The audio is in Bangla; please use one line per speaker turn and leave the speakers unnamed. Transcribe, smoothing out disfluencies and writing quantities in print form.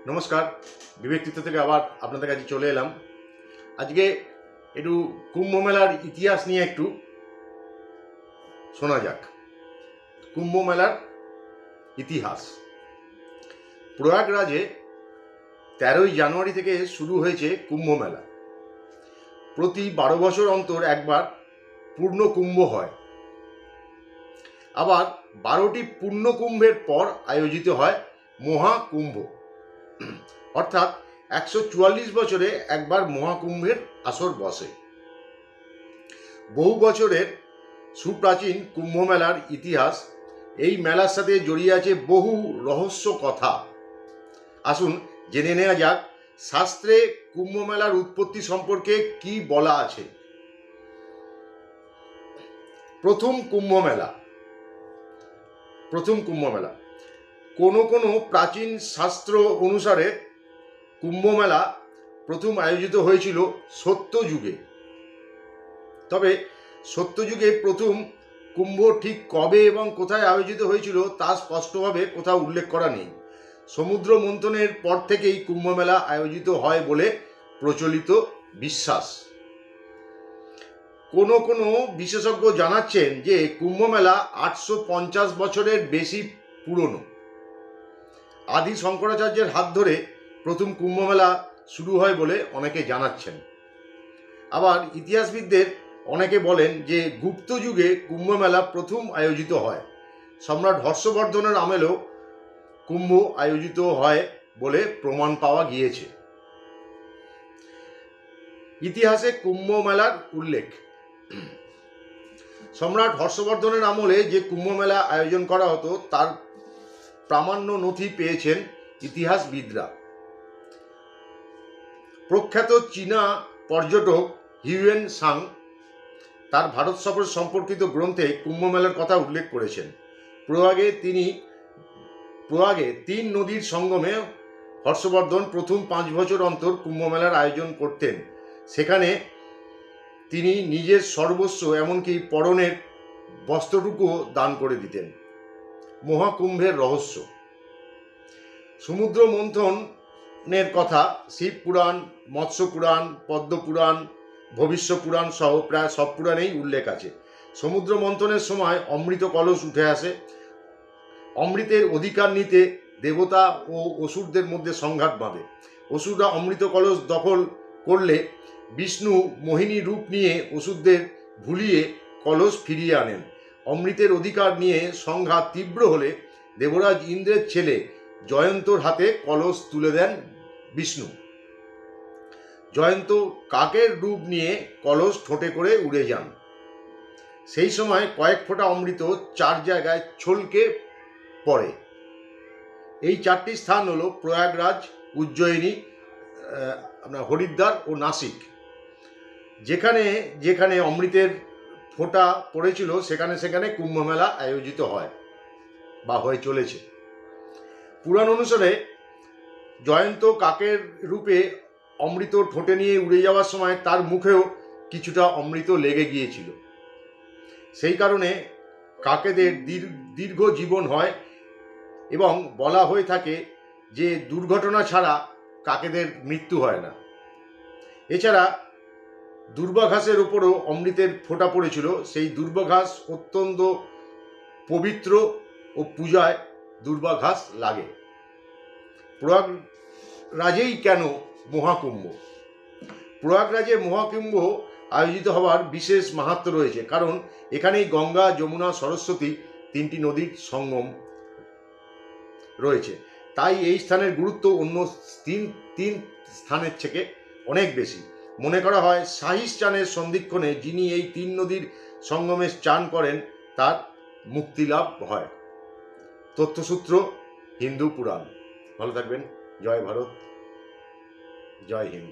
নমস্কার, বিবেক তীর্থ থেকে আবার আপনাদের কাছে চলে এলাম। আজকে একটু কুম্ভ মেলার ইতিহাস নিয়ে একটু শোনা যাক। কুম্ভ মেলার ইতিহাস। প্রয়াগরাজে 13ই জানুয়ারি থেকে শুরু হয়েছে কুম্ভ মেলা। প্রতি 12 বছর অন্তর একবার পূর্ণ কুম্ভ হয়। আবার 12টি পূর্ণ কুম্ভের পর আয়োজিত হয় মহাকুম্ভ, অর্থাৎ 144 বছরে একবার মহাকুম্ভের আসর বসে। বহু বছরের সুপ্রাচীন কুম্ভ মেলার ইতিহাস। এই মেলার সাথে জড়িয়ে আছে বহু রহস্য কথা। আসুন জেনে নেওয়া যাক শাস্ত্রে কুম্ভ মেলার উৎপত্তি সম্পর্কে কি বলা আছে। প্রথম কুম্ভ মেলা। কোনো প্রাচীন শাস্ত্র অনুসারে কুম্ভ মেলা প্রথম আয়োজিত হয়েছিল সত্যযুগে। তবে সত্যযুগে প্রথম কুম্ভ ঠিক কবে এবং কোথায় আয়োজিত হয়েছিল তা স্পষ্টভাবে কোথাও উল্লেখ করা নেই। সমুদ্র মন্থনের পর থেকেই কুম্ভ মেলা আয়োজিত হয় বলে প্রচলিত বিশ্বাস। কোনো বিশেষজ্ঞ জানাচ্ছেন যে কুম্ভ মেলা 850 বছরের বেশি পুরনো। আদি শঙ্করাচার্যের হাত ধরে প্রথম কুম্ভ মেলা শুরু হয় বলে অনেকে জানাচ্ছেন। আবার ইতিহাসবিদদের অনেকে বলেন যে গুপ্ত যুগে কুম্ভ মেলা প্রথম আয়োজিত হয়। সম্রাট হর্ষবর্ধনের আমলেও কুম্ভ আয়োজিত হয় বলে প্রমাণ পাওয়া গিয়েছে। ইতিহাসে কুম্ভ মেলার উল্লেখ। সম্রাট হর্ষবর্ধনের আমলে যে কুম্ভ মেলা আয়োজন করা হতো তার প্রামাণ্য নথি পেয়েছেন ইতিহাসবিদরা। প্রখ্যাত চীনা পর্যটক হিউয়েন সাং তার ভারত সফর সম্পর্কিত গ্রন্থে কুম্ভ মেলার কথা উল্লেখ করেছেন। প্রয়াগে 3 নদীর সঙ্গমে হর্ষবর্ধন প্রথম 5 বছর অন্তর কুম্ভ মেলার আয়োজন করতেন। সেখানে তিনি নিজের সর্বস্ব এমনকি পরনের বস্ত্রটুকুও দান করে দিতেন। মহাকুম্ভের রহস্য। সমুদ্র মন্থনের কথা শিব পুরাণ, মৎস্য পুরাণ, পদ্ম পুরাণ, ভবিষ্য পুরাণ সহ প্রায় সব পুরাণেই উল্লেখ আছে। সমুদ্র মন্থনের সময় অমৃত কলস উঠে আসে। অমৃতের অধিকার নিতে দেবতা ও অসুরদের মধ্যে সংঘাত বাঁধে। অসুররা অমৃত কলস দখল করলে বিষ্ণু মোহিনী রূপ নিয়ে অসুরদের ভুলিয়ে কলস ফিরিয়ে আনেন। অমৃতের অধিকার নিয়ে সংঘাত তীব্র হলে দেবরাজ ইন্দ্রের ছেলে জয়ন্তর হাতে কলস তুলে দেন বিষ্ণু। জয়ন্ত কাকের রূপ নিয়ে কলস ঠোঁটে করে উড়ে যান। সেই সময় কয়েক ফোঁটা অমৃত 4 জায়গায় ছলকে পড়ে। এই 4টি স্থান হলো প্রয়াগরাজ, উজ্জয়িনী, হরিদ্বার ও নাসিক। যেখানে অমৃতের ফোঁটা পড়েছিল সেখানে কুম্ভ মেলা আয়োজিত হয় বা হয়ে চলেছে। পুরাণ অনুসারে জয়ন্ত কাকের রূপে অমৃত ঠোঁটে নিয়ে উড়ে যাওয়ার সময় তার মুখেও কিছুটা অমৃত লেগে গিয়েছিল। সেই কারণে কাকেদের দীর্ঘ জীবন হয় এবং বলা হয়ে থাকে যে দুর্ঘটনা ছাড়া কাকেদের মৃত্যু হয় না। এছাড়া দুর্বা ঘাসের উপরও অমৃতের ফোঁটা পড়েছিল। সেই দুর্বা ঘাস অত্যন্ত পবিত্র ও পূজায় দুর্বা ঘাস লাগে। প্রয়াগরাজেই কেন মহাকুম্ভ? প্রয়াগরাজে মহাকুম্ভ আয়োজিত হওয়ার বিশেষ মাহাত্ম্য রয়েছে, কারণ এখানেই গঙ্গা, যমুনা, সরস্বতী 3টি নদীর সঙ্গম রয়েছে। তাই এই স্থানের গুরুত্ব অন্য তিন স্থানের থেকে অনেক বেশি। মনে করা হয় শাহী স্নানের সন্ধিক্ষণে যিনি এই 3 নদীর সঙ্গমে স্নান করেন তার মুক্তি লাভ হয়। তথ্যসূত্র হিন্দু পুরাণ। ভালো থাকবেন। জয় ভারত, জয় হিন্দ।